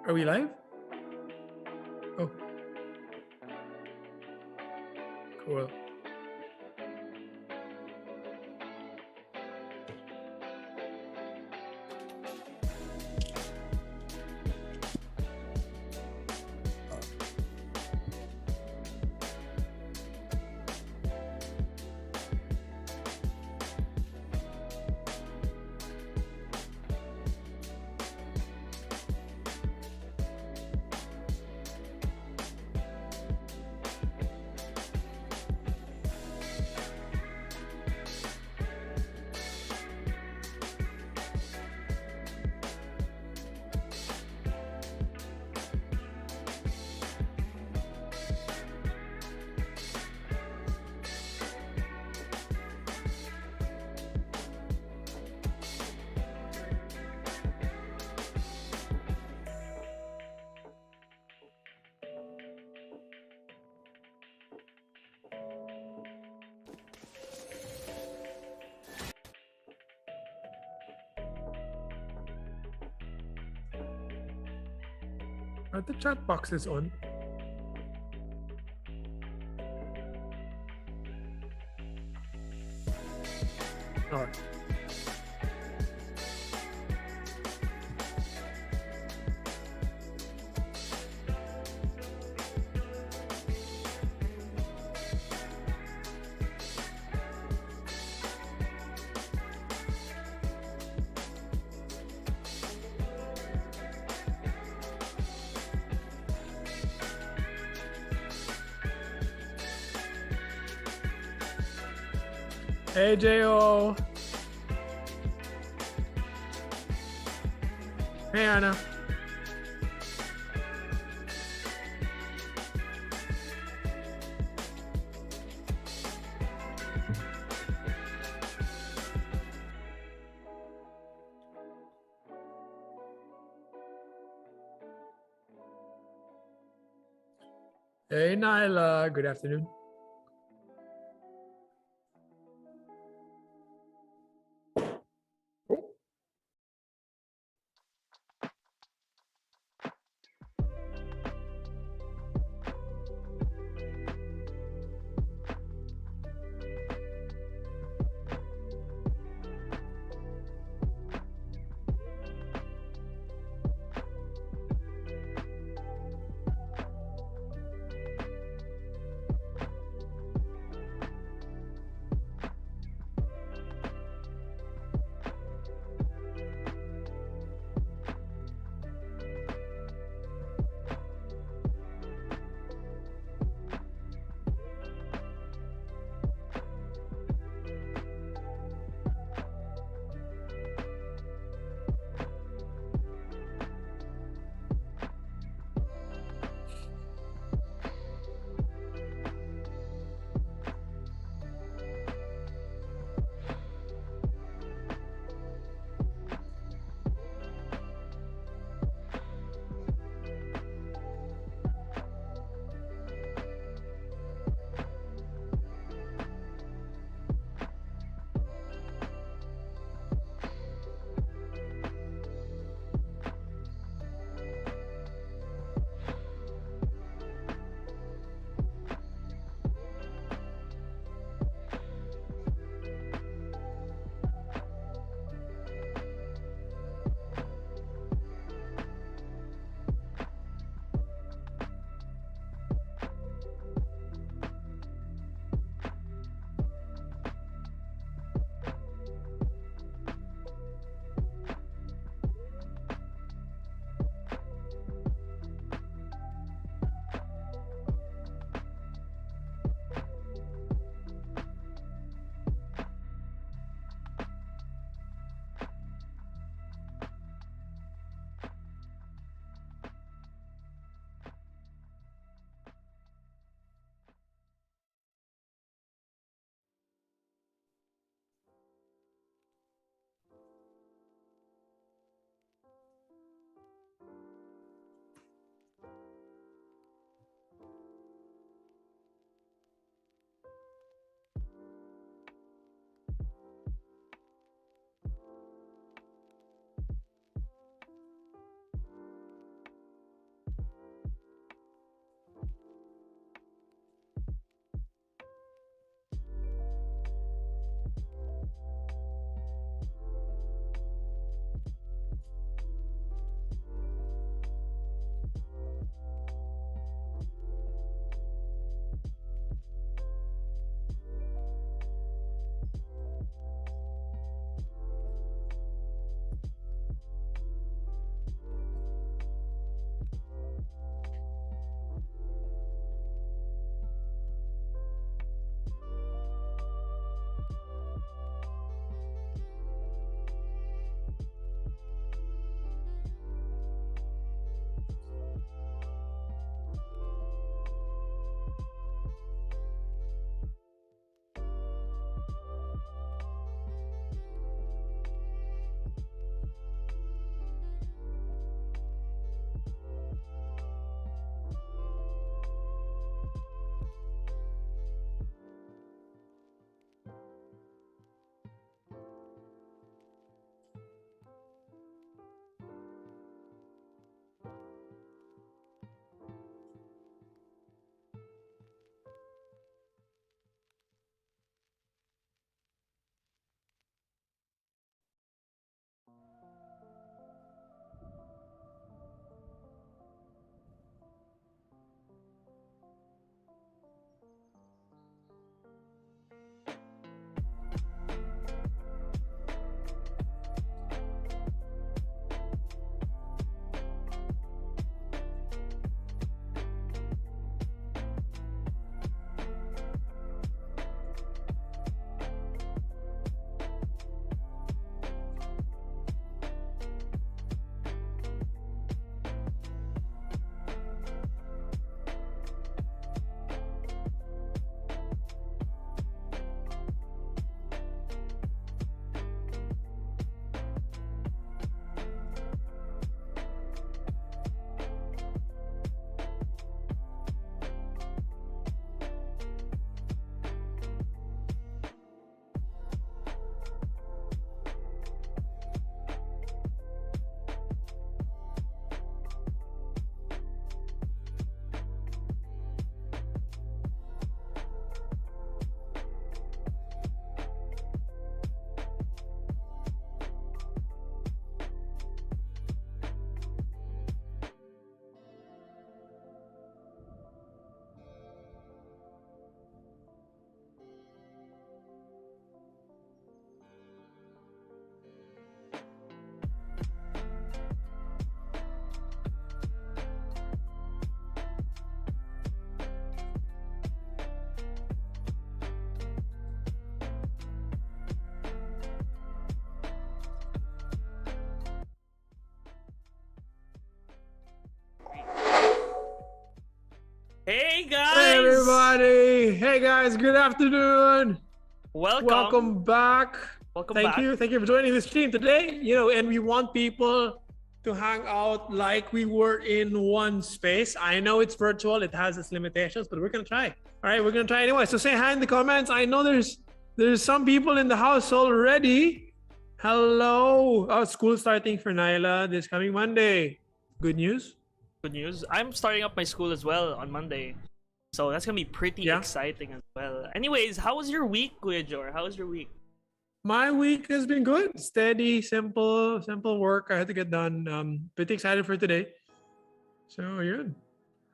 Are we live? Oh. Cool. Are the chat boxes on? All right. Hey, J.O. Hey, Anna. Hey, Nyla. Good afternoon. Hi guys, good afternoon. Welcome. back. Welcome Thank back. you. Thank you for joining the stream today. And we want people to hang out like we were in one space. I know it's virtual, it has its limitations, but we're gonna try. All right, we're gonna try anyway. So say hi in the comments. I know there's some people in the house already. Hello. Oh, school starting for Nyla this coming Monday. Good news. Good news. I'm starting up my school as well on Monday. So that's gonna be pretty exciting as well. Anyways, how was your week, Kuya Jor? How was your week? My week has been good. Steady, simple work I had to get done. Pretty excited for today. So good.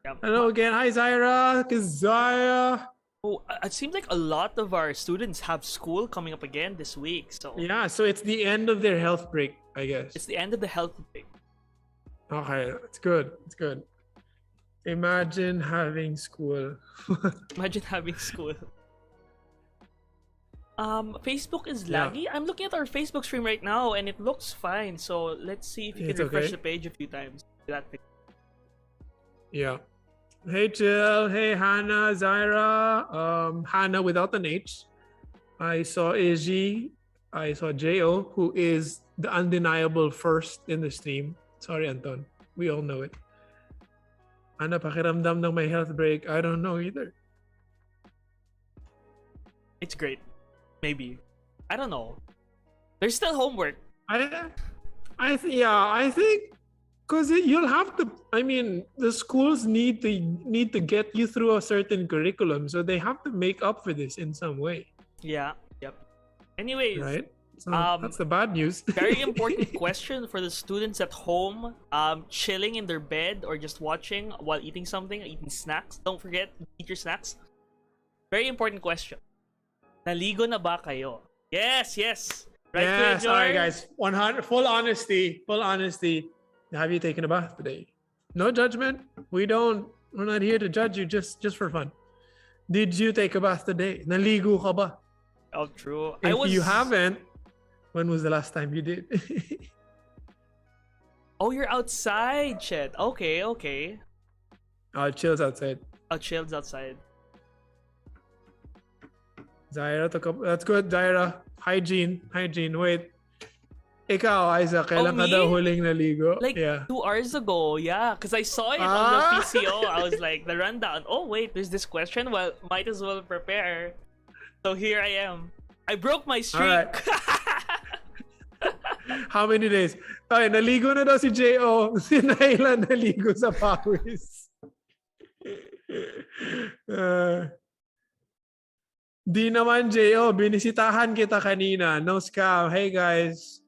Yeah. Hello again. Hi Zaira. Kazaya. Oh, it seems like a lot of our students have school coming up again this week. So Yeah, so it's the end of their health break, I guess. it's the end of the health break. Okay, it's good. It's good. Imagine having school. Imagine having school. Facebook is laggy. I'm looking at our Facebook stream right now and it looks fine. So let's see if you can refresh the page a few times. Yeah. Hey Jill. Hey Hannah, Zaira. Hannah without an H. I saw Izzy. I saw Jo, who is the undeniable first in the stream. Sorry, Anton. We all know it. Ano pakiramdam ng my health break? I don't know either. It's great. Maybe. I don't know. There's still homework. I think because you'll have to. I mean, the schools need to get you through a certain curriculum, so they have to make up for this in some way. Yeah. Yep. Anyways, right. So that's the bad news. Very important question for the students at home, chilling in their bed or just watching while eating something, eating snacks. Don't forget, eat your snacks. Very important question. Naligo na ba kayo? Yes. Right, yes. All right, guys. 100 full honesty. Have you taken a bath today? No judgment. We're not here to judge you. Just for fun. Did you take a bath today? Naligo ka ba? Oh, true. If you haven't, when was the last time you did? Oh, you're outside, Chet. Okay. Chill's outside. Chill's outside. Zaira took up. That's good, Zaira. Hygiene. Wait. Ikaw, Isaac, kailan ka daw huling naligo? Like 2 hours ago, yeah. Because I saw it on the PCO. I was like, the rundown. Oh, wait, there's this question. Well, might as well prepare. So here I am. I broke my streak. Right. How many days? Okay, naligo na daw si Jo. Si Naila naligo sa pawis. Di naman, Jo. Binisitahan kita kanina. No scam. Hey, guys.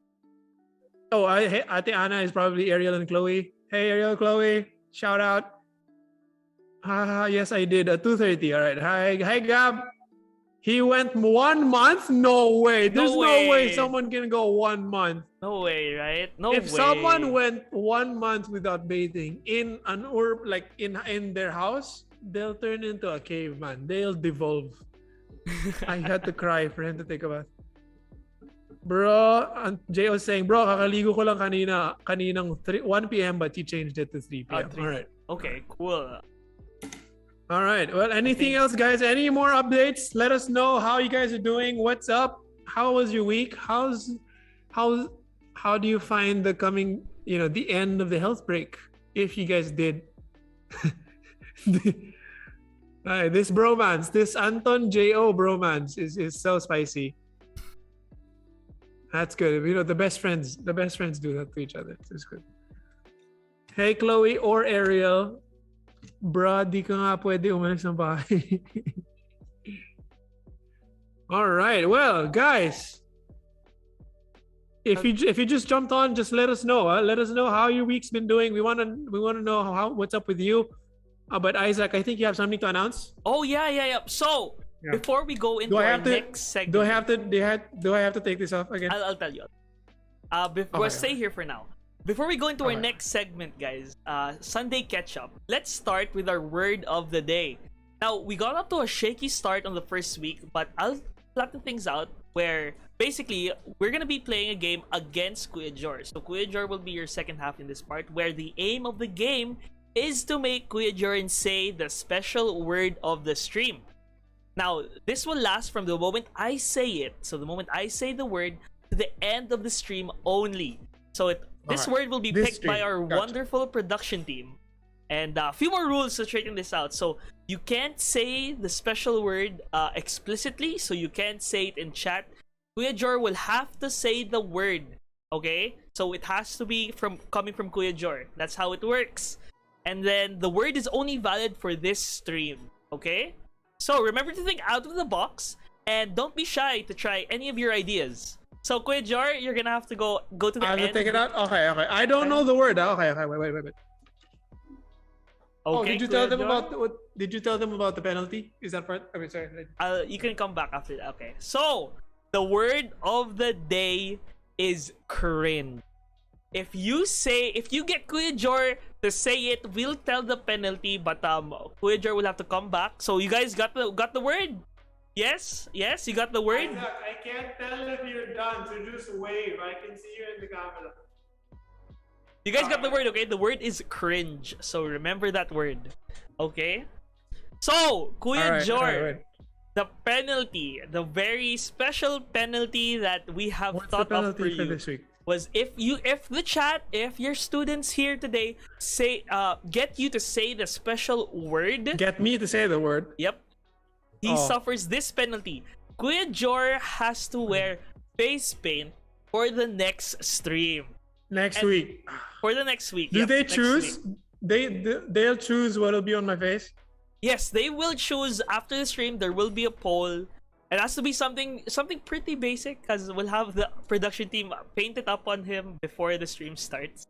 Oh, Ate Anna is probably Ariel and Chloe. Hey, Ariel, Chloe. Shout out. Yes, I did. At 2:30. All right. Hi, Gab. He went 1 month? No way. There's no way someone can go 1 month. No way, right? If someone went 1 month without bathing in an like in their house, they'll turn into a caveman. They'll devolve. I had to cry for him to take a bath. Bro, Jay was saying, bro, kakaligo ko lang kaninang 1 p.m. but he changed it to 3 p.m. All right. Okay, cool. All right. Well, anything else, guys? Any more updates? Let us know how you guys are doing. What's up? How was your week? How do you find the coming, the end of the health break? If you guys did. This bromance, this Anton Jo bromance is so spicy. That's good. The best friends do that to each other. It's good. Hey, Chloe or Ariel. Bro, di ka nga pwede umalis ng bahay. All right. Well, guys, if you just jumped on, just let us know. Let us know how your week's been doing. We want to know what's up with you. But Isaac, I think you have something to announce. Oh yeah. So before we go into our next segment, do I have to take this off again? I'll tell you. We'll stay here for now. Before we go into our next segment, guys, Sunday catch-up, let's start with our word of the day. Now, we got up to a shaky start on the first week, but I'll flatten things out where basically we're going to be playing a game against Kuya Jor. So Kuya Jor will be your second half in this part, where the aim of the game is to make Kuya Jorin say the special word of the stream. Now, this will last from the moment I say it. So the moment I say the word to the end of the stream only. So this word will be picked by our wonderful production team. And a few more rules to straighten this out. So you can't say the special word explicitly. So you can't say it in chat. Kuya Jor will have to say the word. Okay? So it has to be coming from Kuya Jor. That's how it works. And then the word is only valid for this stream. Okay? So remember to think out of the box. And don't be shy to try any of your ideas. So Kuya Jor, you're gonna have to go to the end. I have to take it out? Okay. I don't know the word. Okay, wait. Okay, did you tell them did you tell them about the penalty? Is that part? Okay, sorry. You can come back after that. Okay. So the word of the day is cringe. If you get Kuya Jor to say it, we'll tell the penalty, but Kuya Jor will have to come back. So you guys got the word? Yes, you got the word? Isaac, I can't tell if you're done, so just wave. I can see you in the camera. You guys got the word, okay? The word is cringe. So remember that word. Okay? So, Kuya Jor, the penalty, the very special penalty that we have thought of for you this week? Was if your students here today get you to say the special word. Get me to say the word. Yep. He suffers this penalty. Kuya Jor has to wear face paint for the next stream. Next week. For the next week. Do they choose? They'll choose what'll be on my face? Yes, they will choose after the stream. There will be a poll. It has to be something pretty basic because we'll have the production team paint it up on him before the stream starts.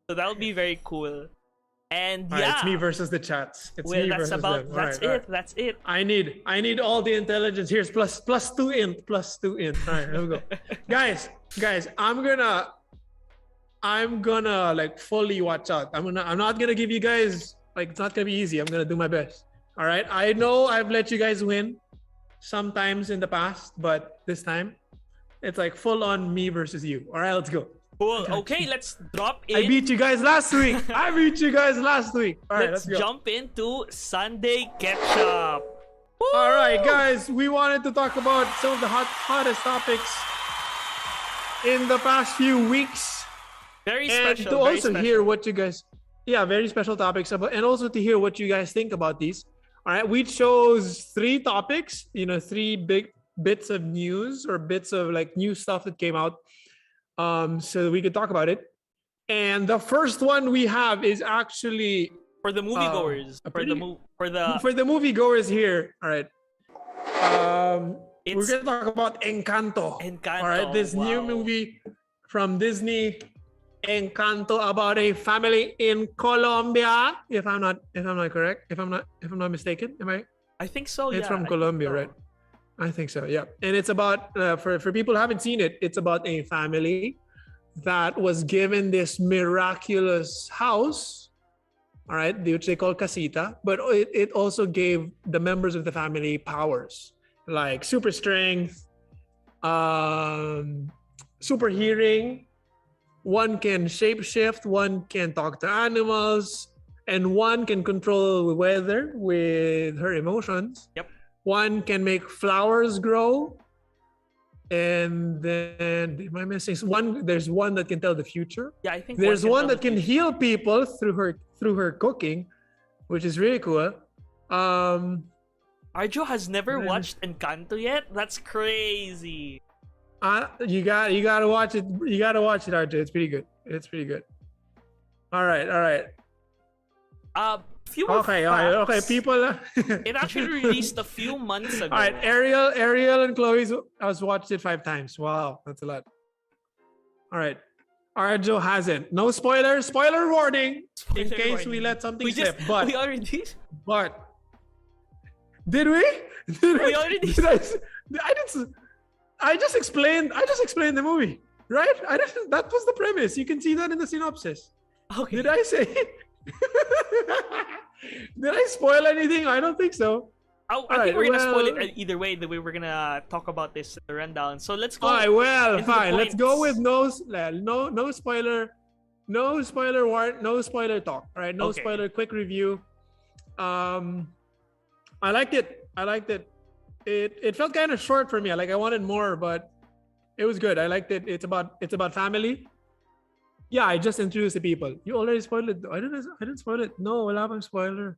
So that'll be very cool. And it's me versus the chats. It's me versus them. That's it. I need all the intelligence. Here's plus 2 int. All right, here we go. guys, I'm gonna like fully watch out. I'm not gonna give you guys like, it's not gonna be easy. I'm gonna do my best. All right. I know I've let you guys win sometimes in the past, but this time it's like full on me versus you. All right, let's go. Cool. Okay, let's drop in. I beat you guys last week. All right, let's go. Jump into Sunday Ketchup. Woo! All right, guys, we wanted to talk about some of the hottest topics in the past few weeks. Very special. And to also hear what you guys, very special topics, and also to hear what you guys think about these. All right, we chose 3 topics, 3 big bits of news or bits of like new stuff that came out. So that we could talk about it. And the first one we have is actually for the moviegoers. For the moviegoers here. All right. We're gonna talk about Encanto. All right, this new movie from Disney, Encanto, about a family in Colombia. If I'm not correct, if I'm not mistaken, am I? I think so. It's from Colombia, right? I think so, yeah. And it's about, for people who haven't seen it, it's about a family that was given this miraculous house, all right, which they call casita, but it also gave the members of the family powers, like super strength, super hearing, one can shapeshift, one can talk to animals, and one can control the weather with her emotions. Yep. One can make flowers grow, and then am I missing one? There's one that can tell the future. Yeah, I think there's one that can heal people through her cooking, which is really cool. Arjo has never watched Encanto yet. That's crazy. You gotta watch it. You gotta watch it, Arjo. It's pretty good. All right. Okay. People. It actually released a few months ago. All right, Ariel, and Chloe's. I watched it 5 times. Wow, that's a lot. All right, Arjo hasn't. No spoilers. Spoiler warning. In case we let something slip. But we already did. But did we? We already did. I just explained the movie, right? That was the premise. You can see that in the synopsis. Okay. Did I say? Did I spoil anything? I don't think so. I think we're gonna spoil it either way. The way we're gonna talk about this in the rundown. So let's go. All right. Well, fine. Let's go with no spoiler, no spoiler talk. All right. No spoiler. Quick review. I liked it. it felt kind of short for me. Like I wanted more, but it was good. I liked it. It's about family. Yeah, I just introduced the people. You already spoiled it. I didn't spoil it. No, wala pang spoiler.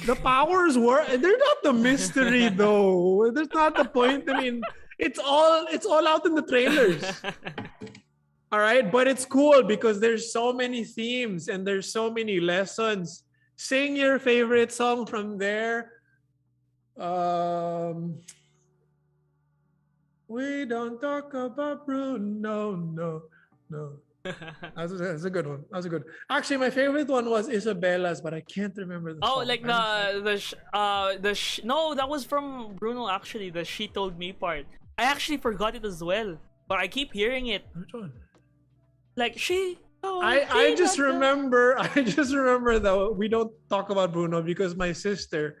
The powers were they're not the mystery though. That's not the point. I mean, it's all out in the trailers. All right, but it's cool because there's so many themes and there's so many lessons. Sing your favorite song from there. We don't talk about Bruno. No. That's a good one. That was a good. Actually, my favorite one was Isabella's, but I can't remember the song. Like no, that was from Bruno actually. The "She Told Me" part. I actually forgot it as well, but I keep hearing it. Which one? Like she. I just remember that we don't talk about Bruno because my sister,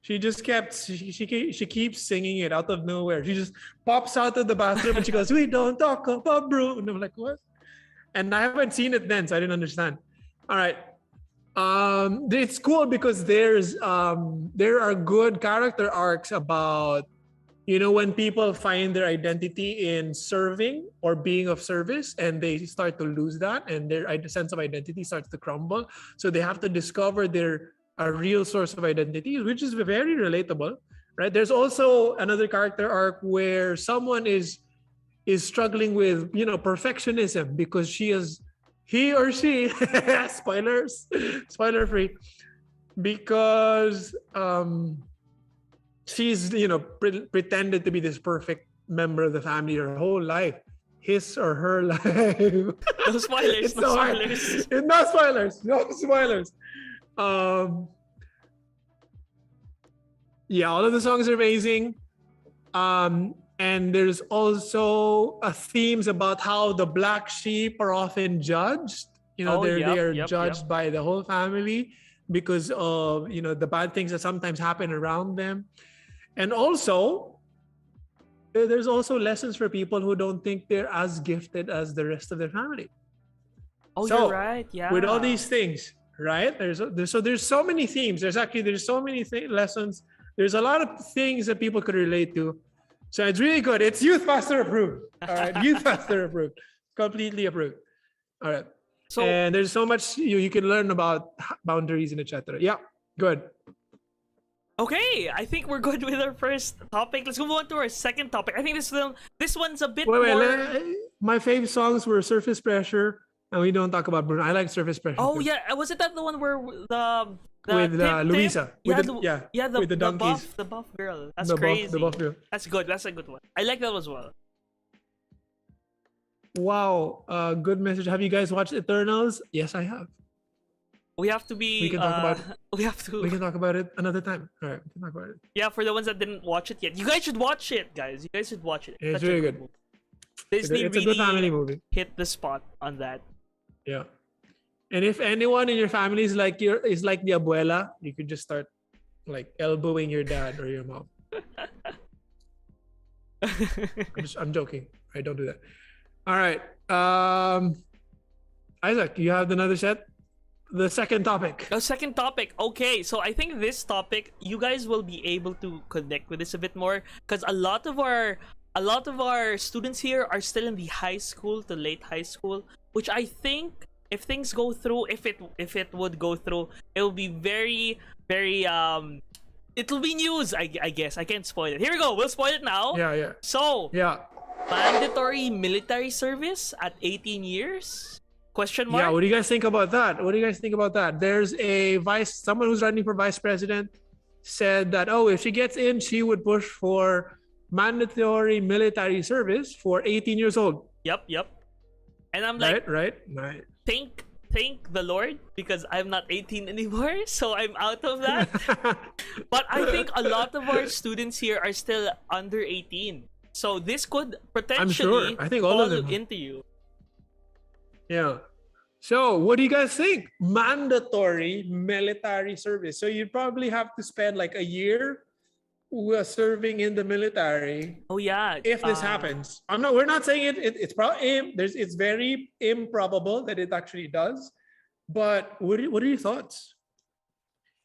she keeps singing it out of nowhere. She just pops out of the bathroom and she goes, "We don't talk about Bruno." And I'm like, what? And I haven't seen it then, so I didn't understand. All right. It's cool because there are good character arcs about, when people find their identity in serving or being of service and they start to lose that and their sense of identity starts to crumble. So they have to discover their real source of identity, which is very relatable, right? There's also another character arc where someone is struggling with, perfectionism because he or she, spoilers, spoiler free, because she's, pretended to be this perfect member of the family her whole life. His or her life. No spoilers. No spoilers. No spoilers. No spoilers. Yeah, all of the songs are amazing. And there's also themes about how the black sheep are often judged. They are judged by the whole family because of, the bad things that sometimes happen around them. And also, there's also lessons for people who don't think they're as gifted as the rest of their family. Oh, so, you're right. Yeah. With all these things, right? There's so many themes. There's so many lessons. There's a lot of things that people could relate to. So it's really good. It's Youth Pastor approved. All right, Youth Pastor approved. Completely approved. All right. So, and there's so much you can learn about boundaries and etc. Yeah, good. Okay, I think we're good with our first topic. Let's move on to our second topic. I think this one's a bit more. My favorite songs were Surface Pressure, and we don't talk about Bruno. I like Surface Pressure. Oh too. Yeah, was it that the one where the with Luisa? With the buff girl. That's crazy. The buff girl. That's good. That's a good one. I like that as well. Wow, good message. Have you guys watched Eternals? Yes, I have. We have to be. We can talk about. We can talk about it another time. All right, we can talk about it. Yeah, for the ones that didn't watch it yet, you guys should watch it, guys. You guys should watch it. It's really good. Disney it's a good family movie. Hit the spot on that. Yeah, and if anyone in your family is like the abuela, you could just start like elbowing your dad or your mom. I'm joking. I don't do that. All right, Isaac, you have another set. The second topic. Okay, so I think this topic you guys will be able to connect with this a bit more because a lot of our students here are still in the high school to late high school, which I think if things go through, if it would go through, it will be very it'll be news. I guess I can't spoil it. Here we go. We'll spoil it now. Yeah. So yeah, mandatory military service at 18 years. Question mark? Yeah, what do you guys think about that? There's someone who's running for vice president said that, if she gets in, she would push for mandatory military service for 18 years old. Yep. And I'm like, right. Thank the Lord because I'm not 18 anymore, so I'm out of that. But I think a lot of our students here are still under 18. So this could potentially I think all of them into you. Yeah. So, what do you guys think? Mandatory military service. So you'd probably have to spend like a year serving in the military. Oh yeah. If this happens, we're not saying it's probably it's very improbable that it actually does. But what are your thoughts?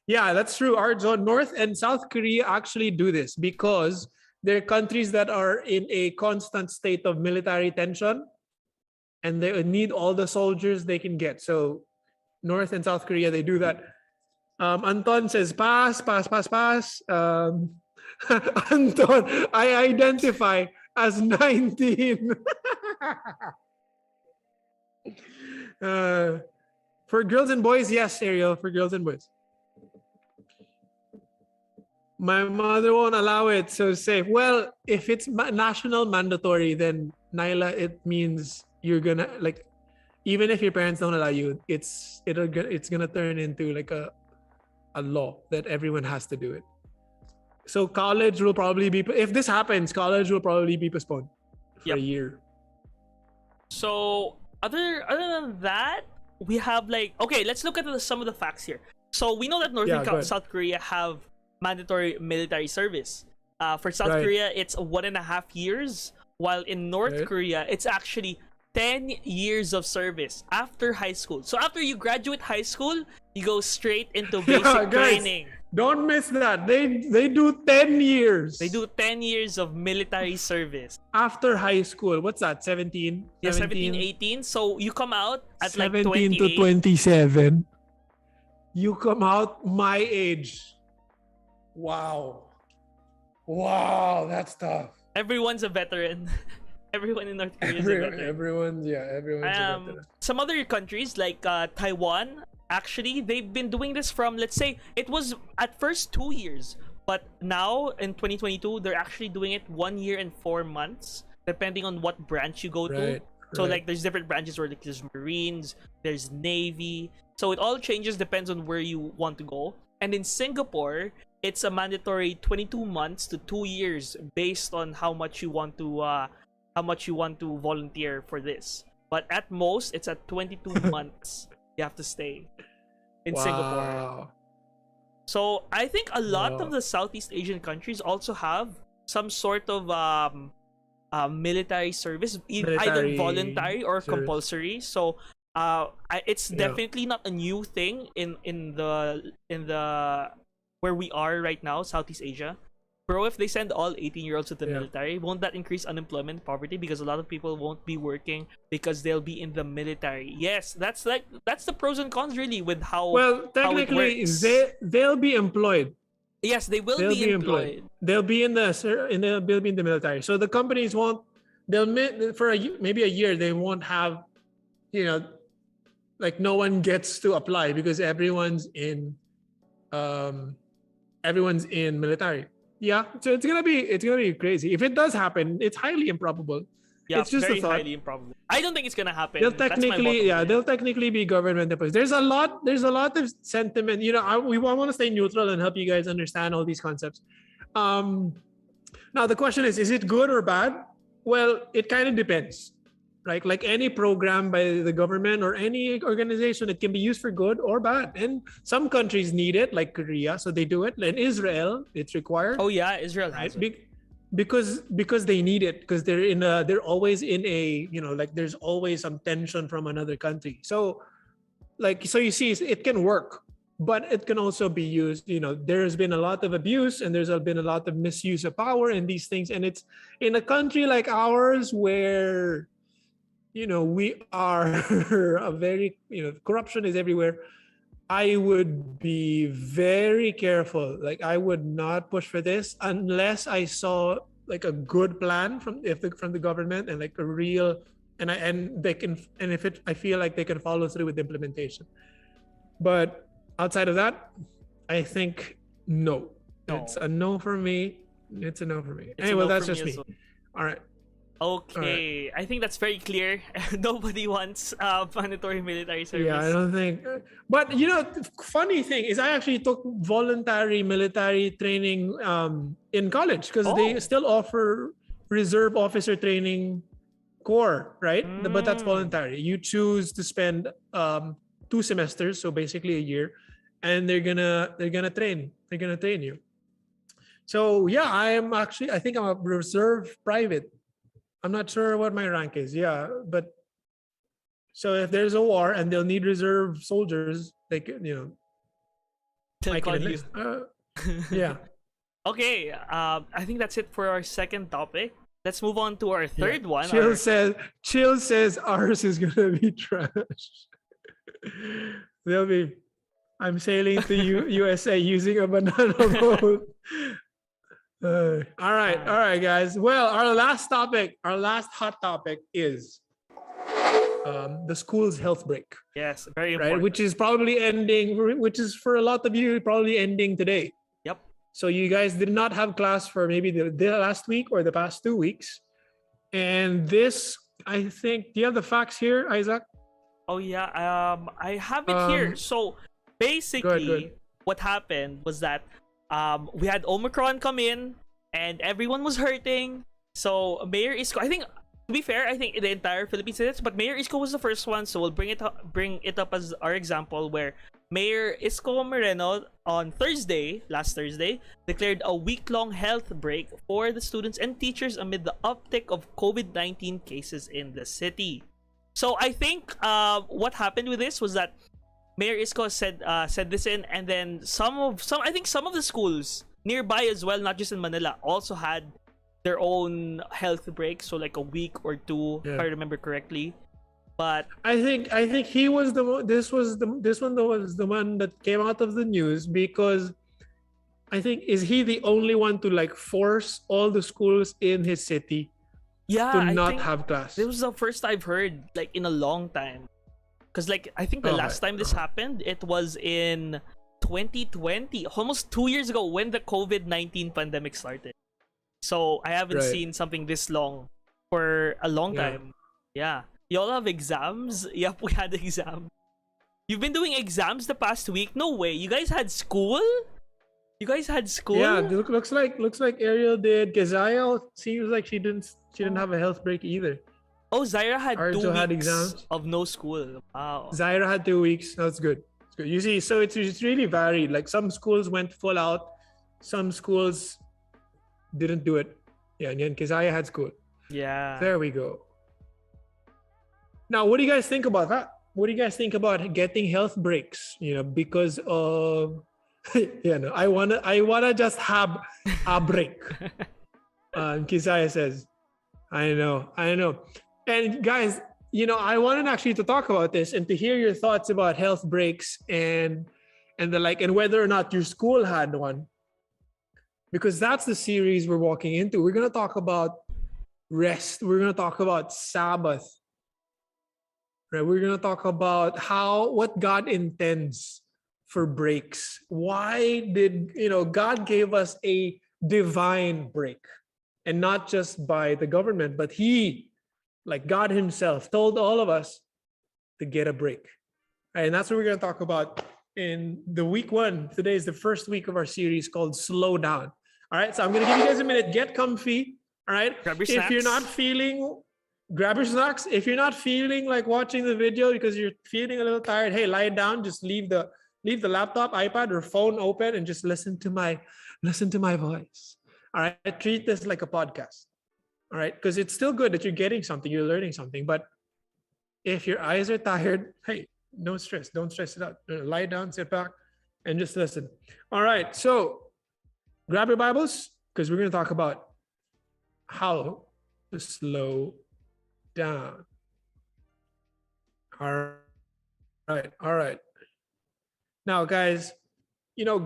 Yeah, that's true. So North and South Korea actually do this because they're countries that are in a constant state of military tension, and they need all the soldiers they can get. So North and South Korea, they do that. Anton says pass, pass, pass, pass. Anton, I identify as 19. For girls and boys, yes, Ariel, for girls and boys. My mother won't allow it, so safe. Well, if it's national mandatory, then Nyla, it means you're gonna like, even if your parents don't allow you, it's gonna turn into like a law that everyone has to do it. So college will probably be, if this happens, college will probably be postponed for a year. So other than that, we have like, okay, let's look at some of the facts here. So we know that North and South Korea have mandatory military service. For South Korea, it's 1.5 years, while in North Korea, it's actually 10 years of service after high school. So after you graduate high school, you go straight into basic training. Don't miss that. They do 10 years. They do 10 years of military service. After high school. What's that? 17? Yeah, 17, 18. So you come out at 17 like 17 to 27. You come out my age. Wow. Wow, that's tough. Everyone's a veteran. Everyone in North Korea is a veteran. Everyone's a veteran. Some other countries like Taiwan, actually, they've been doing this from, let's say, it was at first 2 years, but now in 2022, they're actually doing it 1 year and 4 months, depending on what branch you go to. So like there's different branches where like, there's Marines, there's Navy. So it all changes, depends on where you want to go. And in Singapore, it's a mandatory 22 months to 2 years based on how much you want to volunteer for this. But at most, it's at 22 months you have to stay in Singapore. So I think a lot of the Southeast Asian countries also have some sort of military service, either voluntary or compulsory. So it's definitely not a new thing in the where we are right now, Southeast Asia. Bro, if they send all 18-year-olds to the military, won't that increase unemployment, poverty? Because a lot of people won't be working because they'll be in the military. Yes, that's the pros and cons really with how. Well, technically, they'll be employed. Yes, they will be employed. They'll be in the military. So the companies won't. They'll for maybe a year. They won't have, like no one gets to apply because everyone's in military. Yeah, so it's gonna be crazy. If it does happen, it's highly improbable. Yeah, it's just very a thought. Highly improbable. I don't think it's gonna happen. They'll technically be government employees. There's a lot of sentiment. We want to stay neutral and help you guys understand all these concepts. Now the question is it good or bad? Well, it kind of depends. Right? Like any program by the government or any organization, it can be used for good or bad. And some countries need it, like Korea, so they do it. In Israel, it's required. Oh yeah, Israel has it. Because they need it, because they're always in a, like there's always some tension from another country. So you see, it can work, but it can also be used. There's been a lot of abuse and there's been a lot of misuse of power and these things. And it's in a country like ours where we are a very, corruption is everywhere. I would be very careful. Like I would not push for this unless I saw like a good plan from the government and like a real, I feel like they can follow through with the implementation. But outside of that, I think no. It's a no for me. Anyway, that's just me. All right. Okay, I think that's very clear. Nobody wants mandatory military service. Yeah, I don't think. But funny thing is, I actually took voluntary military training in college because they still offer reserve officer training corps, right? But that's voluntary. You choose to spend 2 semesters, so basically a year, and they're gonna train you. So yeah, I think I'm a reserve private. I'm not sure what my rank is. Yeah, but so if there's a war and they'll need reserve soldiers, they could, They'll I call can you. enlist. Yeah. Okay, I think that's it for our second topic. Let's move on to our third one. Chill says ours is gonna be trash. They'll be. I'm sailing to USA using a banana boat. All right, guys. Well, our last hot topic is the school's health break, Yes, very right? important. Which is probably ending. Which is for a lot of you probably ending today. Yep. So you guys did not have class for maybe the last week or the past 2 weeks, and this, I think. Do you have the facts here, Isaac? Oh yeah, I have it here. So basically, Good. what happened was that we had Omicron come in and everyone was hurting. So Mayor Isko, I think, to be fair, I think the entire Philippines did it, but Mayor Isko was the first one. So we'll bring it up as our example, where Mayor Isko Moreno on last Thursday, declared a week-long health break for the students and teachers amid the uptick of COVID-19 cases in the city. So I think what happened with this was that Mayor Isko said this in, and then some of the schools nearby as well, not just in Manila, also had their own health break. So like a week or two, if I remember correctly. But I think he was this was the one that came out of the news, because I think, is he the only one to like force all the schools in his city to not have class? This was the first I've heard like in a long time. Because like I think the last time this happened, it was in 2020, almost 2 years ago, when the COVID-19 pandemic started. So I haven't seen something this long for a long time. Yeah. Y'all have exams? Yep, we had exams. You've been doing exams the past week? No way. You guys had school? Yeah, looks like Ariel did. Keziah seems like she didn't have a health break either. Oh, Zaira had Arjo 2 had weeks exams. of no school. Wow. Zaira had 2 weeks. That's good. It's good. You see, so it's really varied. Like some schools went full out, some schools didn't do it. Yeah, and then Keziah had school. Yeah. There we go. Now, what do you guys think about that? What do you guys think about getting health breaks? Because of I wanna just have a break. Keziah says, I know. And guys, I wanted actually to talk about this and to hear your thoughts about health breaks and the like, and whether or not your school had one, because that's the series we're walking into. We're gonna talk about rest. We're gonna talk about Sabbath. Right? We're gonna talk about what God intends for breaks. Why did God gave us a divine break, and not just by the government, but He, like God Himself, told all of us to get a break. Right? And that's what we're gonna talk about in the week one. Today is the first week of our series called Slow Down. All right, so I'm gonna give you guys a minute. Get comfy. All right. Grab your snacks. If you're not feeling, grab your snacks. If you're not feeling like watching the video because you're feeling a little tired, hey, lie down. Just leave the laptop, iPad, or phone open and just listen to my voice. All right. Treat this like a podcast. All right. Because it's still good that you're getting something, you're learning something. But if your eyes are tired, hey, no stress. Don't stress it out. Lie down, sit back, and just listen. All right. So grab your Bibles, because we're going to talk about how to slow down. All right. Now, guys,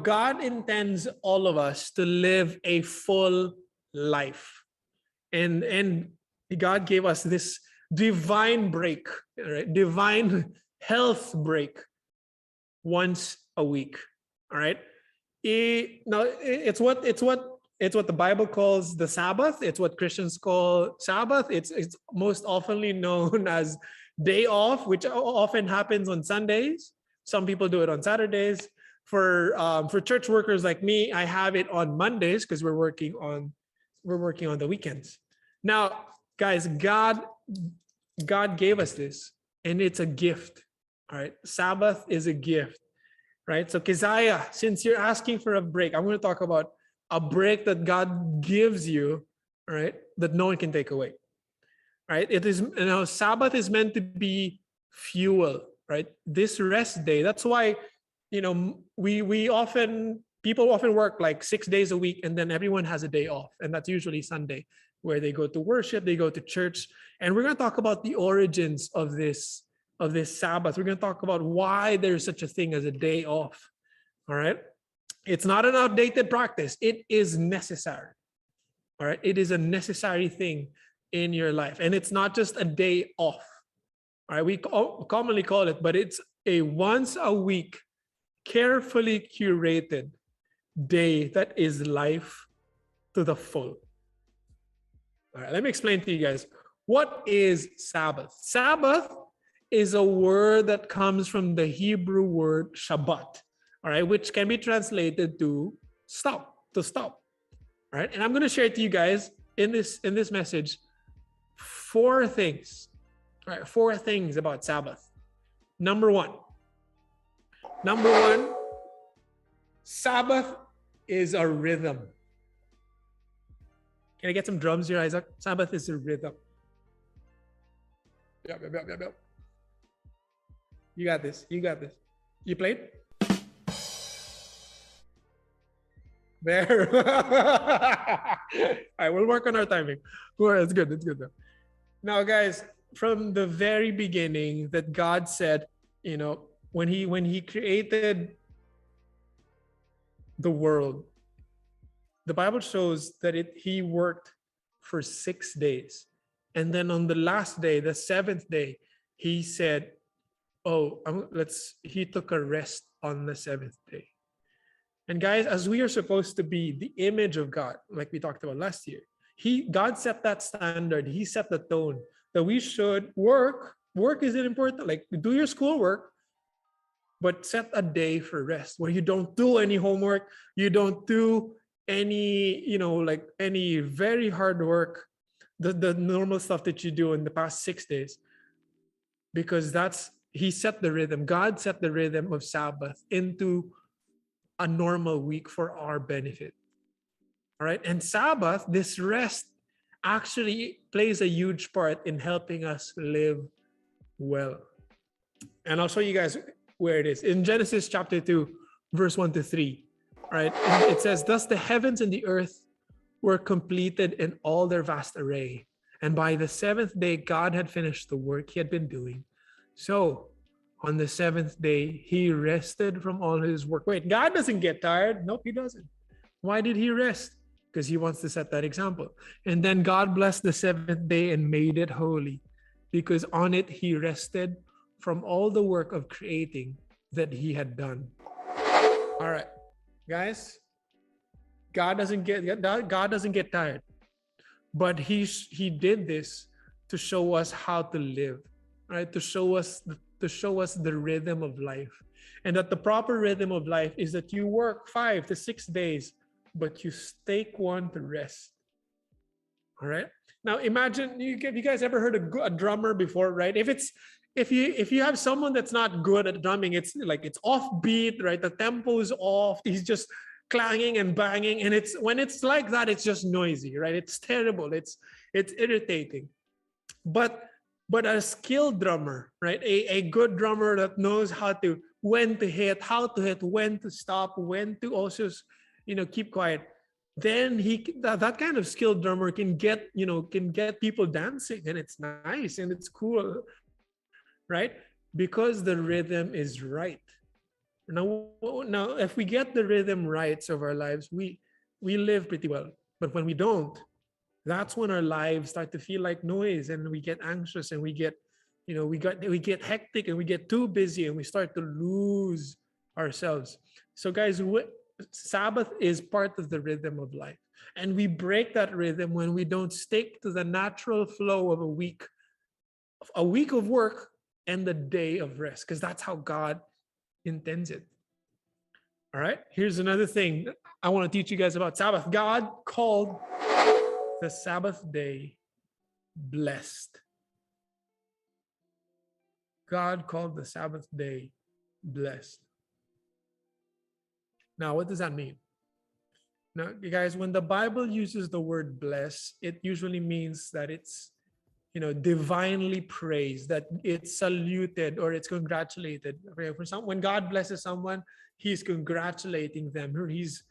God intends all of us to live a full life. And God gave us this divine break, right? Divine health break once a week. All right. It's what the Bible calls the Sabbath. It's what Christians call Sabbath. It's most oftenly known as day off, which often happens on Sundays. Some people do it on Saturdays. For church workers like me, I have it on Mondays because we're working on the weekends. Now, guys, God gave us this, and it's a gift. All right, Sabbath is a gift, right? So, Keziah, since you're asking for a break, I'm going to talk about a break that God gives you, right? That no one can take away, right? It is, Sabbath is meant to be fuel, right? This rest day. That's why people often work like 6 days a week, and then everyone has a day off, and that's usually Sunday, where they go to worship, they go to church. And we're going to talk about the origins of this Sabbath. We're going to talk about why there's such a thing as a day off. All right. It's not an outdated practice. It is necessary. All right. It is a necessary thing in your life. And it's not just a day off. All right. We commonly call it, but it's a once a week, carefully curated day that is life to the full. All right. Let me explain to you guys. What is Sabbath? Sabbath is a word that comes from the Hebrew word Shabbat. All right, which can be translated to stop. All right, and I'm going to share to you guys in this message 4 things. All right, 4 things about Sabbath. Number one, Sabbath is a rhythm. Can I get some drums here, Isaac? Sabbath is a rhythm. Yep. You got this. You played? There. All right, we'll work on our timing. Well, it's good though. Now, guys, from the very beginning, that God said, when he created the world, the Bible shows that he worked for 6 days. And then on the last day, the 7th day, he said, he took a rest on the 7th day. And guys, as we are supposed to be the image of God, like we talked about last year, God set that standard. He set the tone that we should work. Work is important. Like, do your schoolwork, but set a day for rest where you don't do any homework. You don't do any, any very hard work, the normal stuff that you do in the past 6 days, because he set the rhythm. God set the rhythm of Sabbath into a normal week for our benefit. All right. And Sabbath, this rest, actually plays a huge part in helping us live well. And I'll show you guys where it is. In Genesis chapter 2, verse 1-3. All right. And it says, "Thus the heavens and the earth were completed in all their vast array. And by the 7th day, God had finished the work he had been doing. So on the 7th day, he rested from all his work." Wait, God doesn't get tired. Nope, he doesn't. Why did he rest? Because he wants to set that example. And then God blessed the 7th day and made it holy, because on it he rested from all the work of creating that he had done. All right, guys, God doesn't get tired, but he did this to show us how to live, right? To show us the rhythm of life. And that the proper rhythm of life is that you work 5 to 6 days, but you take one to rest. All right. Now imagine, you guys ever heard a drummer before, right? If you have someone that's not good at drumming, it's offbeat, right? The tempo is off. He's just clanging and banging, and when it's like that, it's just noisy, right? It's terrible. It's irritating. But a skilled drummer, right? A good drummer that knows when to hit, when to stop, when to also, keep quiet. Then that kind of skilled drummer can get people dancing, and it's nice and it's cool, right? Because the rhythm is right. Now, if we get the rhythm right of our lives, we live pretty well. But when we don't, that's when our lives start to feel like noise, and we get anxious, and we get hectic, and we get too busy, and we start to lose ourselves. So guys, Sabbath is part of the rhythm of life, and we break that rhythm when we don't stick to the natural flow of a week of work and the day of rest, because that's how God intends it. All right, here's another thing I want to teach you guys about Sabbath. God called the Sabbath day blessed. God called the Sabbath day blessed. Now, what does that mean? Now, you guys, when the Bible uses the word bless, it usually means that it's divinely praised, that it's saluted or it's congratulated. Okay, when God blesses someone, He's congratulating them, or He's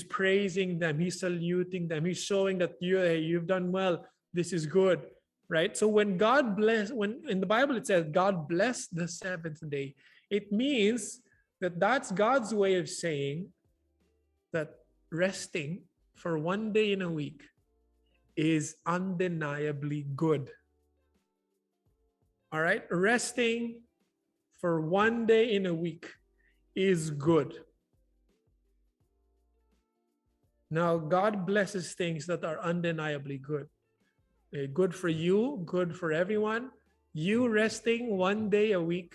praising them, He's saluting them, He's showing that you've done well. This is good, right? So when when in the Bible it says God blessed the seventh day, it means that that's God's way of saying that resting for one day in a week is undeniably good. All right? Resting for one day in a week is good. Now, God blesses things that are undeniably good. Good for you, good for everyone. You resting one day a week,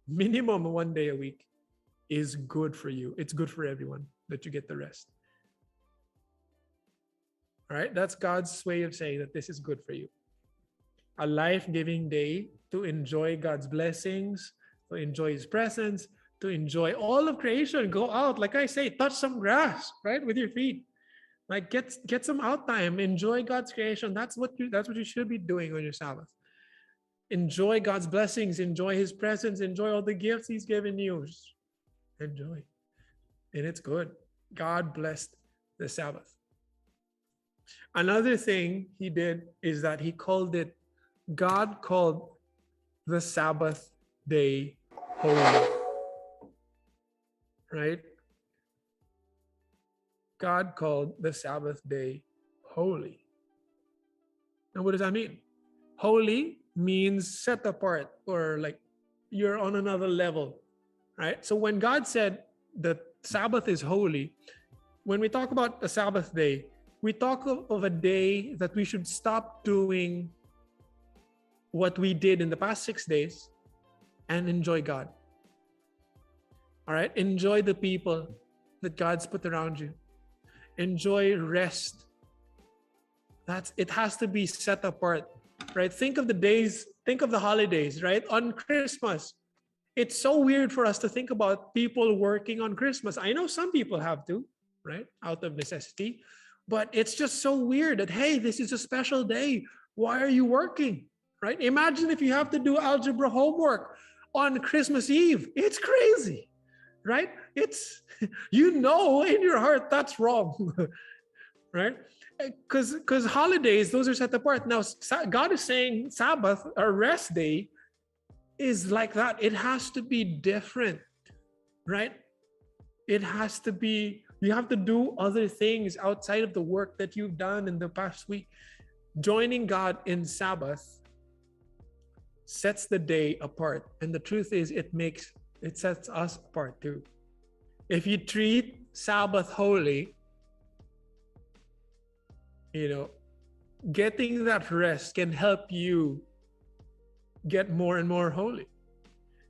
minimum one day a week, is good for you. It's good for everyone that you get the rest. All right? That's God's way of saying that this is good for you. A life-giving day to enjoy God's blessings, to enjoy His presence, to enjoy all of creation. Go out, like I say, touch some grass, right, with your feet. Like get some out time. Enjoy God's creation. That's what you should be doing on your Sabbath. Enjoy God's blessings. Enjoy His presence. Enjoy all the gifts He's given you. Just enjoy, and it's good. God blessed the Sabbath. Another thing He did is that God called the Sabbath day holy. Right? God called the Sabbath day holy. Now, what does that mean? Holy means set apart, or like you're on another level, right? So when God said that Sabbath is holy, when we talk about a Sabbath day, we talk of a day that we should stop doing what we did in the past 6 days and enjoy God. All right? Enjoy the people that God's put around you. Enjoy rest. It has to be set apart, right? Think of the holidays, right? On Christmas, it's so weird for us to think about people working on Christmas. I know some people have to, right? Out of necessity. But it's just so weird that, hey, this is a special day. Why are you working, right? Imagine if you have to do algebra homework on Christmas Eve. It's crazy, right? It's, in your heart, that's wrong, right? Because holidays, those are set apart. Now, God is saying Sabbath, or rest day, is like that. It has to be different, right? It has to be, you have to do other things outside of the work that you've done in the past week. Joining God in Sabbath sets the day apart. And the truth is, it sets us apart too. If you treat Sabbath holy, getting that rest can help you get more and more holy.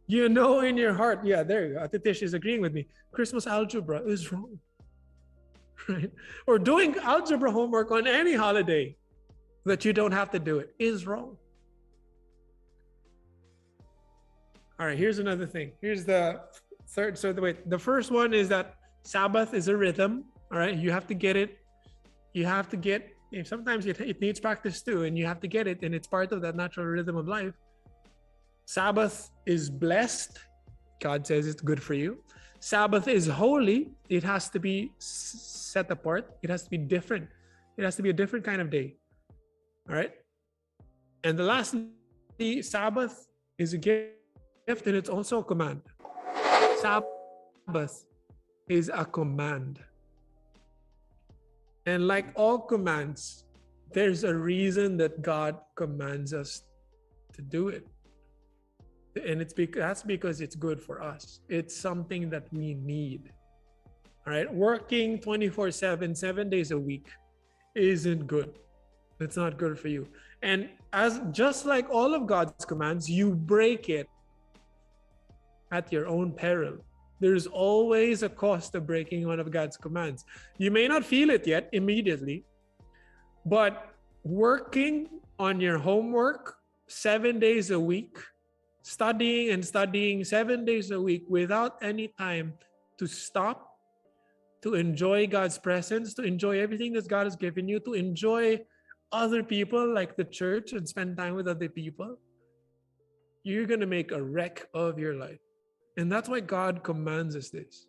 In your heart, yeah, there you go. Titish is agreeing with me. Christmas algebra is wrong, right? Or doing algebra homework on any holiday that you don't have to do it is wrong. All right, here's another thing. Here's the third. So the first one is that Sabbath is a rhythm. All right, you have to get it. You have to get. Sometimes it needs practice too, and you have to get it, and it's part of that natural rhythm of life. Sabbath is blessed. God says it's good for you. Sabbath is holy. It has to be set apart. It has to be different. It has to be a different kind of day. All right. And the last, Sabbath is a gift, and it's also a command. Sabbath is a command. And like all commands, there's a reason that God commands us to do it. And that's because it's good for us. It's something that we need. All right. Working 24/7, 7 days a week isn't good. It's not good for you. And just like all of God's commands, you break it at your own peril. There's always a cost of breaking one of God's commands. You may not feel it yet immediately, but working on your homework 7 days a week, studying 7 days a week without any time to stop, to enjoy God's presence, to enjoy everything that God has given you, to enjoy other people like the church and spend time with other people, you're going to make a wreck of your life. And that's why God commands us this.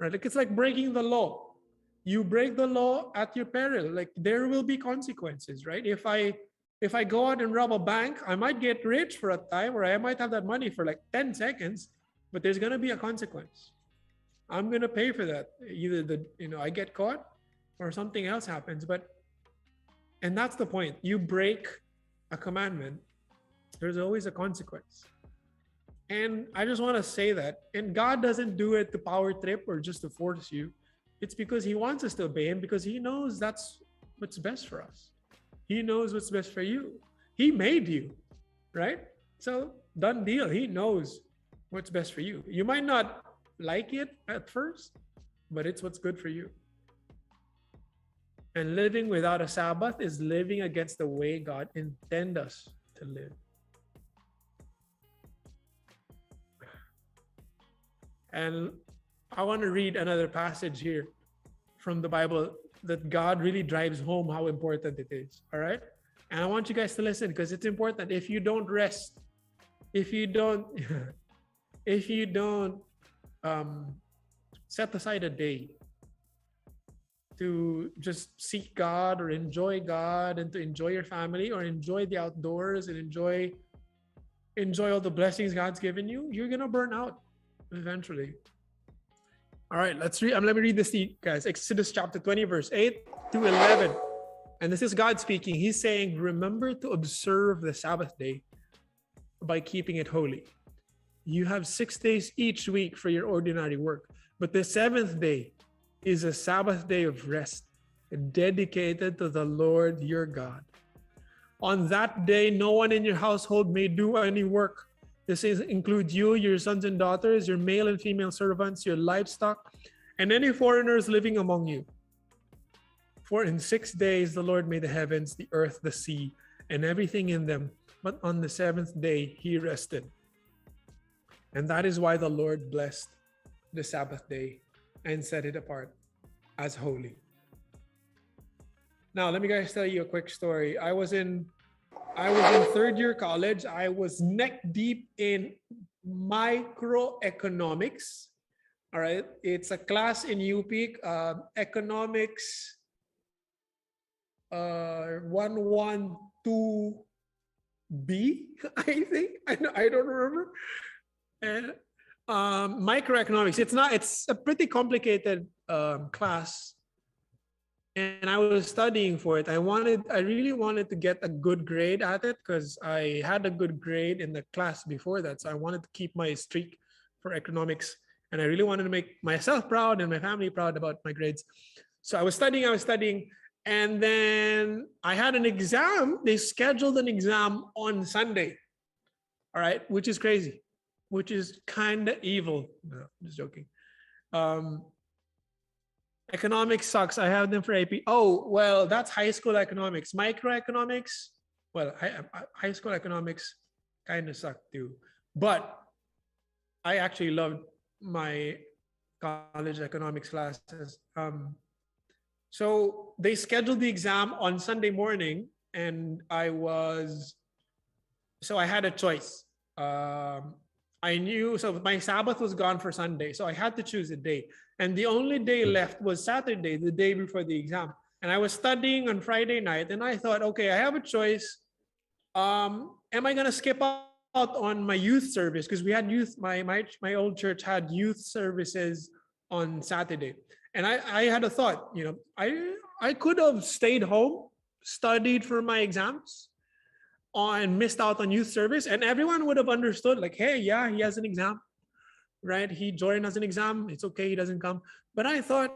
Right? Like it's like breaking the law. You break the law at your peril. Like there will be consequences, right? If I go out and rob a bank, I might get rich for a time, or I might have that money for like 10 seconds, but there's going to be a consequence. I'm going to pay for that. Either I get caught or something else happens. And that's the point. You break a commandment, there's always a consequence. And I just want to say that. And God doesn't do it to power trip or just to force you. It's because he wants us to obey him, because he knows that's what's best for us. He knows what's best for you. He made you, right? So done deal. He knows what's best for you. You might not like it at first, but it's what's good for you. And living without a Sabbath is living against the way God intended us to live. And I want to read another passage here from the Bible that God really drives home how important it is. All right. And I want you guys to listen, because it's important. If you don't rest, if you don't set aside a day to just seek God or enjoy God and to enjoy your family or enjoy the outdoors and enjoy all the blessings God's given you, you're going to burn out eventually. All right, let me read this to you guys. Exodus chapter 20, verse 8 to 11. And this is God speaking. He's saying, remember to observe the Sabbath day by keeping it holy. You have 6 days each week for your ordinary work, but the seventh day is a Sabbath day of rest, dedicated to the Lord your God. On that day, no one in your household may do any work. This includes you, your sons and daughters, your male and female servants, your livestock, and any foreigners living among you. For in 6 days the Lord made the heavens, the earth, the sea, and everything in them. But on the seventh day he rested. And that is why the Lord blessed the Sabbath day and set it apart as holy. Now, let me guys tell you a quick story. I was in third year college. I was neck deep in microeconomics. All right. It's a class in UP, economics 112B, I think. I don't remember. And microeconomics. It's a pretty complicated class. And I was studying for it. I really wanted to get a good grade at it because I had a good grade in the class before that. So I wanted to keep my streak for economics. And I really wanted to make myself proud and my family proud about my grades. So I was studying. And then I had an exam. They scheduled an exam on Sunday. All right, which is crazy, which is kind of evil. No, I'm just joking. Economics sucks. I have them for AP. Oh, well, that's high school economics. Microeconomics, well, high school economics kind of sucked too. But I actually loved my college economics classes. So they scheduled the exam on Sunday morning, and I had a choice. I knew, so my Sabbath was gone for Sunday, so I had to choose a day. And the only day left was Saturday, the day before the exam. And I was studying on Friday night, and I thought, okay, I have a choice. Am I gonna skip out on my youth service? Because we had youth, my old church had youth services on Saturday. And I had a thought, I could have stayed home, studied for my exams, and missed out on youth service, and everyone would have understood, like, hey, yeah, he has an exam, right? Jordan has an exam. It's okay, he doesn't come. But I thought,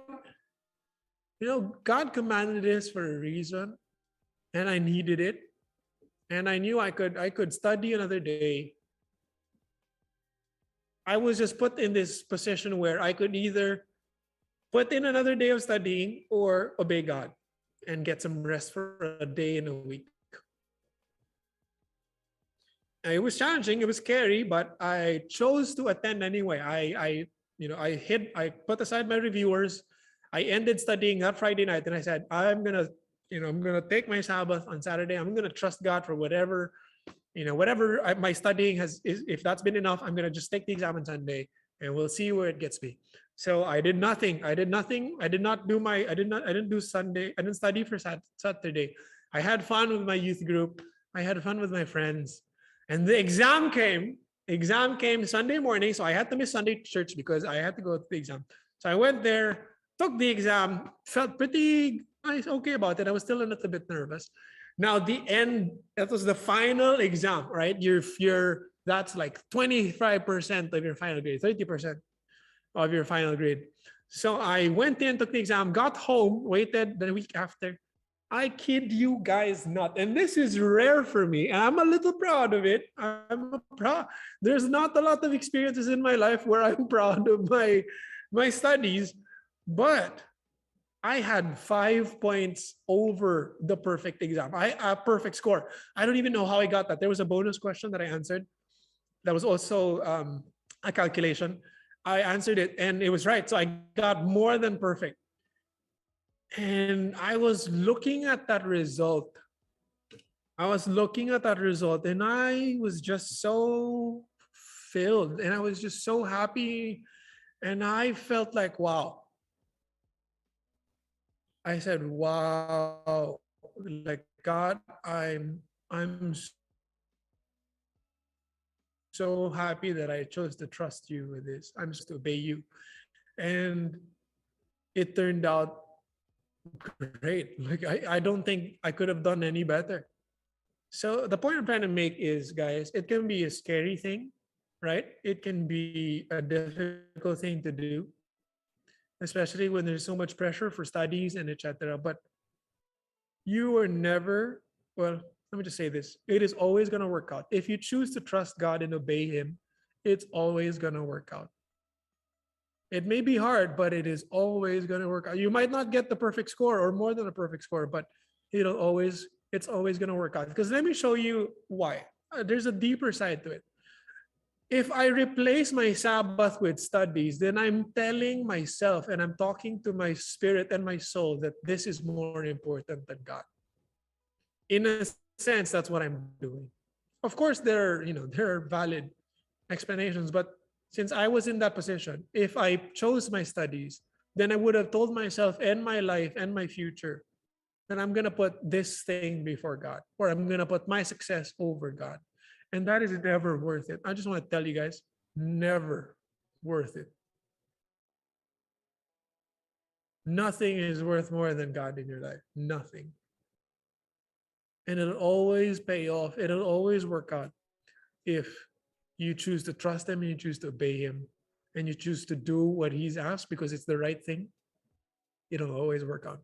God commanded this for a reason, and I needed it, and I knew I could study another day. I was just put in this position where I could either put in another day of studying or obey God and get some rest for a day in a week. It was challenging, it was scary, but I chose to attend anyway. I put aside my reviewers. I ended studying that Friday night, and I said, I'm gonna I'm going to take my Sabbath on Saturday. I'm going to trust God for whatever, my studying if that's been enough, I'm going to just take the exam on Sunday and we'll see where it gets me. So I did nothing. I didn't do Sunday. I didn't study for Saturday. I had fun with my youth group. I had fun with my friends. And the exam came. Exam came Sunday morning. So I had to miss Sunday church because I had to go to the exam. So I went there, took the exam, felt pretty nice, okay about it. I was still a little bit nervous. Now the end, that was the final exam, right? That's like 25% of your final grade, 30% of your final grade. So I went in, took the exam, got home, waited the week after. I kid you guys not. And this is rare for me. And I'm a little proud of it. I'm proud. There's not a lot of experiences in my life where I'm proud of my studies, but I had 5 points over the perfect exam. A perfect score. I don't even know how I got that. There was a bonus question that I answered. That was also a calculation. I answered it and it was right. So I got more than perfect. And I was looking at that result. And I was just so filled and I was just so happy. And I felt like, wow. I said, wow, like God, I'm so happy that I chose to trust you with this. I'm just to obey you. And it turned out great. Like I don't think I could have done any better. So the point I'm trying to make is, guys, it can be a scary thing, right? It can be a difficult thing to do, especially when there's so much pressure for studies and etc. But you are never, well, let me just say this. It is always going to work out. If you choose to trust God and obey Him, it's always going to work out. It may be hard, but it is always going to work out. You might not get the perfect score or more than a perfect score, but it's always going to work out. Because let me show you why. There's a deeper side to it. If I replace my Sabbath with studies, then I'm telling myself and I'm talking to my spirit and my soul that this is more important than God. In a sense, that's what I'm doing. Of course, there are valid explanations, but since I was in that position, if I chose my studies, then I would have told myself and my life and my future that I'm going to put this thing before God, or I'm going to put my success over God. And that is never worth it. I just want to tell you guys, never worth it. Nothing is worth more than God in your life. Nothing. And it'll always pay off. It'll always work out if you choose to trust Him and you choose to obey Him and you choose to do what He's asked because it's the right thing. It'll always work out.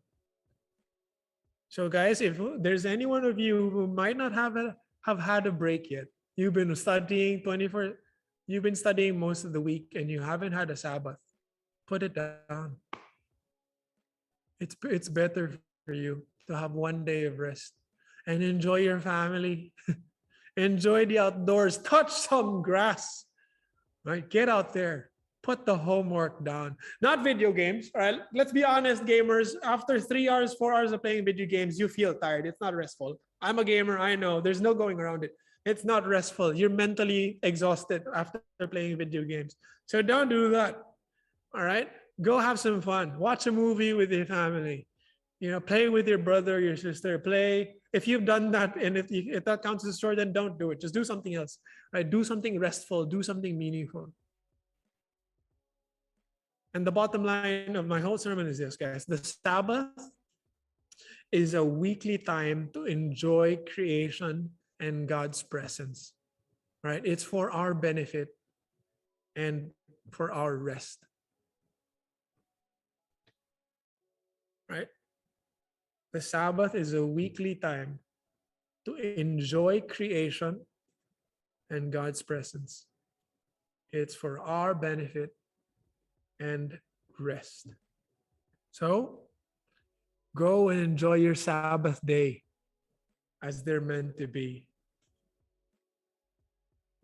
So, guys, if there's any one of you who might not have had a break yet, you've been studying most of the week and you haven't had a Sabbath, put it down. It's better for you to have one day of rest and enjoy your family. Enjoy the outdoors, touch some grass, right? Get out there, put the homework down. Not video games, all right? Let's be honest, gamers. After 3 hours, 4 hours of playing video games, you feel tired. It's not restful. I'm a gamer, I know. There's no going around it. It's not restful. You're mentally exhausted after playing video games. So don't do that, all right? Go have some fun. Watch a movie with your family. Play with your brother, your sister. Play. If you've done that, and if that counts as a chore, then don't do it. Just do something else, right? Do something restful. Do something meaningful. And the bottom line of my whole sermon is this, guys. The Sabbath is a weekly time to enjoy creation and God's presence, right? It's for our benefit and for our rest, right? The Sabbath is a weekly time to enjoy creation and God's presence. It's for our benefit and rest. So go and enjoy your Sabbath day as they're meant to be.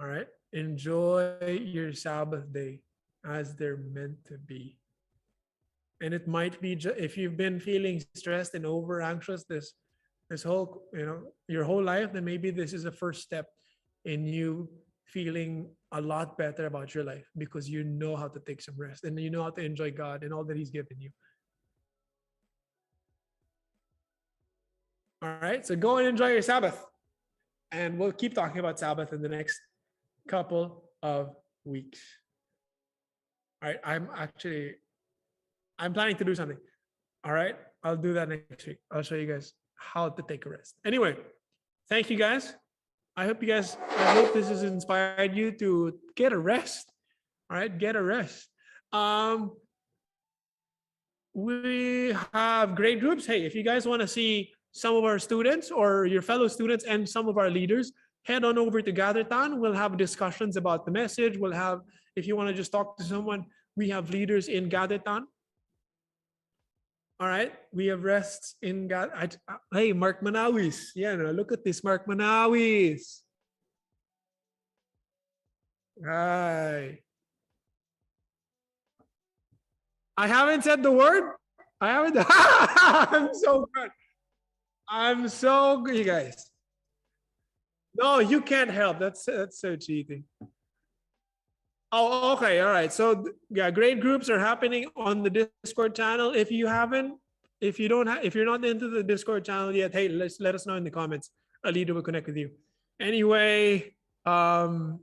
All right? Enjoy your Sabbath day as they're meant to be. And it might be if you've been feeling stressed and over anxious this whole your whole life, then maybe this is a first step in you feeling a lot better about your life, because you know how to take some rest and you know how to enjoy God and all that He's given you. All right, so go and enjoy your Sabbath, and we'll keep talking about Sabbath in the next couple of weeks. All right, I'm planning to do something. All right, I'll do that next week. I'll show you guys how to take a rest. Anyway, thank you guys. I hope this has inspired you to get a rest. All right, get a rest. We have great groups. Hey, if you guys want to see some of our students or your fellow students and some of our leaders, head on over to GatherTown. We'll have discussions about the message. We'll have, if you want to just talk to someone, we have leaders in GatherTown. All right, we have rests in God. Hey, Mark Manawis. Yeah, no, look at this, Mark Manawis. Hi. I haven't said the word. I haven't. I'm so good. I'm so good, you guys. No, you can't help. That's so cheating. Oh, okay. All right. So yeah, great groups are happening on the Discord channel. If you're not into the Discord channel yet, hey, let us know in the comments. A leader will connect with you. Anyway, Mark,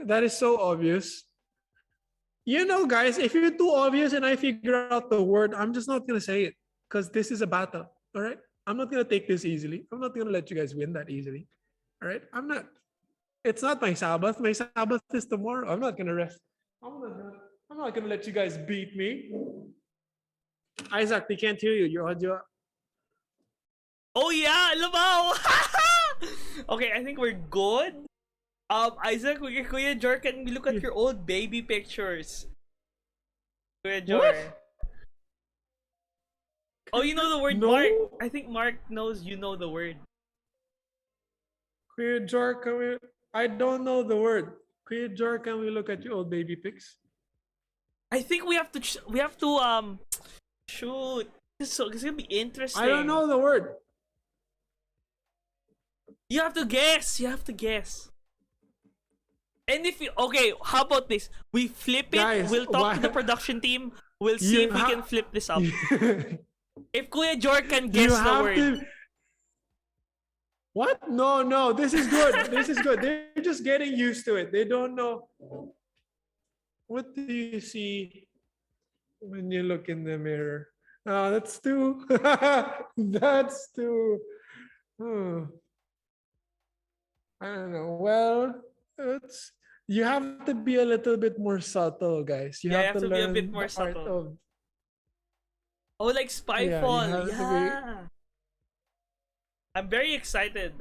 that is so obvious. Guys, if you're too obvious and I figure out the word, I'm just not gonna say it, because this is a battle. All right. I'm not going to take this easily. I'm not going to let you guys win that easily. All right? I'm not. It's not my Sabbath. My Sabbath is tomorrow. I'm not going to rest. I'm not going to let you guys beat me. Isaac, they can't hear you. Your audio. Oh yeah, Labaw! Okay, I think we're good. Isaac, Kuya Jor, can we look at your old baby pictures? Kuya Jor. What? Oh, you know the word no. Mark. I think Mark knows you know the word. Kuya Jor, I don't know the word. Kuya Jor, can we look at your old baby pics? I think we have to shoot. So it's gonna be interesting. I don't know the word. You have to guess. And if you how about this? We flip it. Guys, we'll talk to the production team. We'll see if we can flip this up. If Kuya Jor can guess the word. What? No. This is good. They're just getting used to it. They don't know. What do you see when you look in the mirror? Oh, that's too. That's too. I don't know. Well, you have to be a little bit more subtle, guys. You have to learn be a bit more subtle. Oh, like Spyfall. Yeah. I'm very excited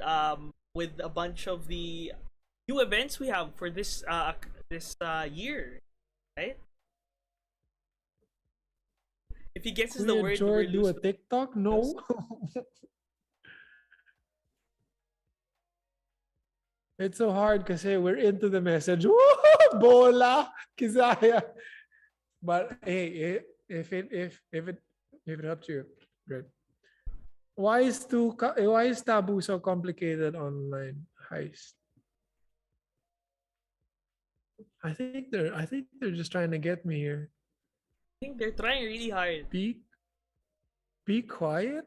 with a bunch of the new events we have for this year, right? If he guesses the word, we'll do a TikTok? No. It's so hard because we're into the message. Bola, Kizaya. But hey, if it helps you, great. Why is Taboo so complicated online? Heist. I think they're just trying to get me here. I think they're trying really hard. Be quiet.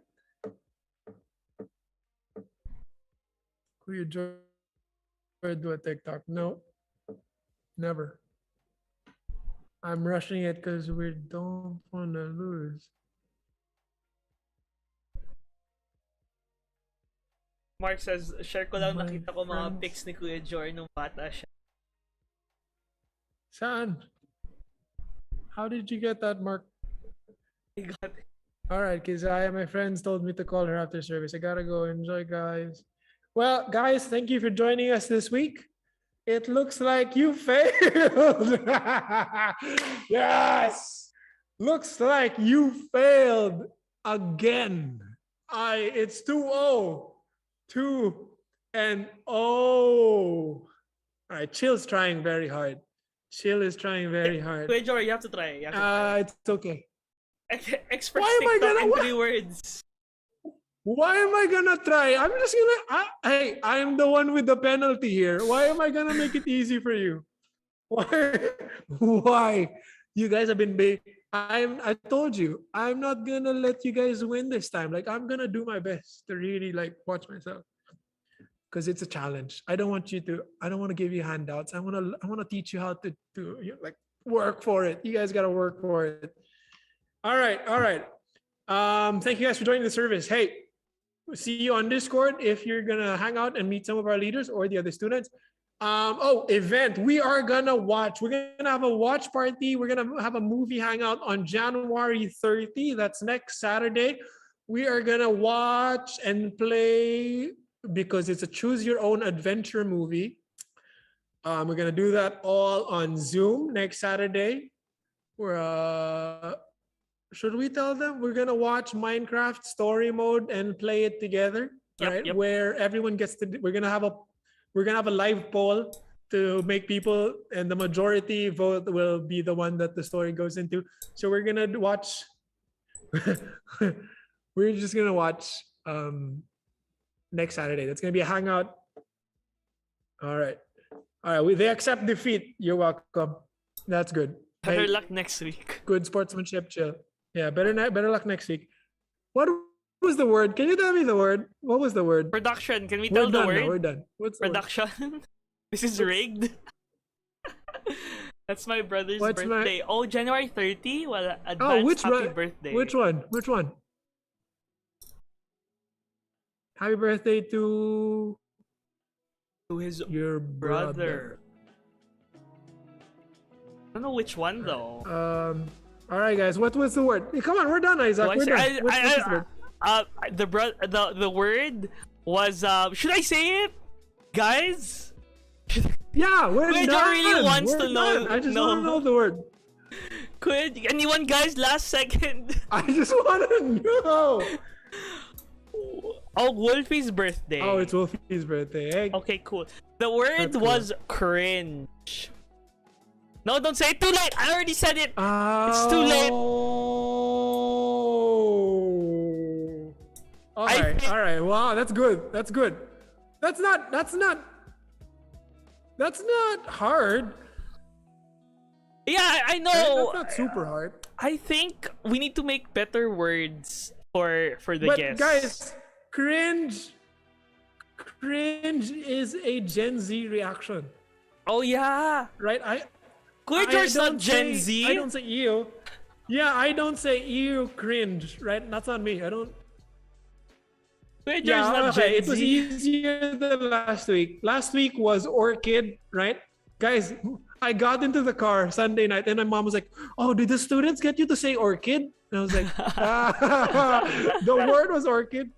Could you do a TikTok? No, never. I'm rushing it because we don't want to lose. Mark says, share ko lang, nakita ko mga pics ni Kuya Jor nung bata siya. Saan? How did you get that, Mark? I got it. All right, Kizaya, my friends told me to call her after service. I gotta go. Enjoy, guys. Well, guys, thank you for joining us this week. It looks like you failed. Yes! Looks like you failed again. It's 2-0. 2-0. All right, Chill's trying very hard. Chill is trying very hard. Wait, Jory, you have to try. You have to try. It's okay. Express Why am I TikTok gonna- in 3 words. Why am I gonna try? I'm just gonna. Hey, I'm the one with the penalty here. Why am I gonna make it easy for you? Why? Why? You guys have been I told you, I'm not gonna let you guys win this time. Like, I'm gonna do my best to really like watch myself. Because it's a challenge. I don't want to give you handouts. I wanna teach you how to like work for it. You guys gotta work for it. All right. Thank you guys for joining the service. Hey, we'll see you on Discord if you're gonna hang out and meet some of our leaders or the other students. Event. We're gonna have a watch party. We're gonna have a movie hangout on January 30. That's next Saturday. We are gonna watch and play because it's a choose your own adventure movie. We're gonna do that all on Zoom next Saturday. Should we tell them we're gonna watch Minecraft story mode and play it together? Right? Yep. Where everyone gets to. We're gonna have a live poll to make people, and the majority vote will be the one that the story goes into. So we're gonna watch. We're just gonna watch next Saturday. That's gonna be a hangout. All right. They accept defeat. You're welcome. That's good. Better luck next week. Good sportsmanship, Chill. Yeah, better luck next week. What was the word? Can you tell me the word? What was the word? Production. Can we tell the word? We're done. What's the production? This is rigged. That's my brother's birthday. Oh, January 30? Well, advance happy birthday. Which one? Happy birthday to his your brother. I don't know which one though. All right, guys. What was the word? Hey, come on, we're done, Isaac. We're done. What's the word? The word was should I say it, guys? Yeah, we're done. Really wants to know. I just want to know the word. Could anyone, guys? Last second. I just want to know. Oh, Wolfie's birthday. Oh, it's Wolfie's birthday. Hey. Okay, cool. The word was cringe. No, don't say it. Too late. I already said it. It's too late. All right. Wow, that's good. That's not hard. Yeah, I know. That's not super hard. I think we need to make better words for the guests. Guys, cringe is a Gen Z reaction. Oh yeah. Right? Quaker's not Gen Z. I don't say ew. Yeah, I don't say ew cringe, right? That's on me. I don't. Quaker's not Gen Z. It was easier than last week. Last week was orchid, right? Guys, I got into the car Sunday night and my mom was like, "Oh, did the students get you to say orchid?" And I was like, the word was orchid.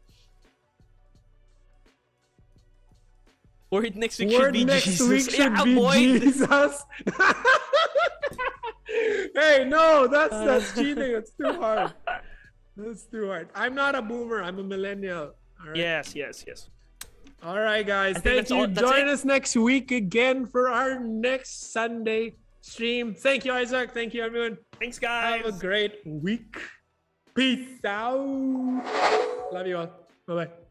Word next week should be Jesus. Jesus. Hey, no, that's cheating. It's too hard. That's too hard. I'm not a boomer. I'm a millennial. All right? Yes. All right, guys. Thank you. Join us next week again for our next Sunday stream. Thank you, Isaac. Thank you, everyone. Thanks, guys. Have a great week. Peace out. Love you all. Bye-bye.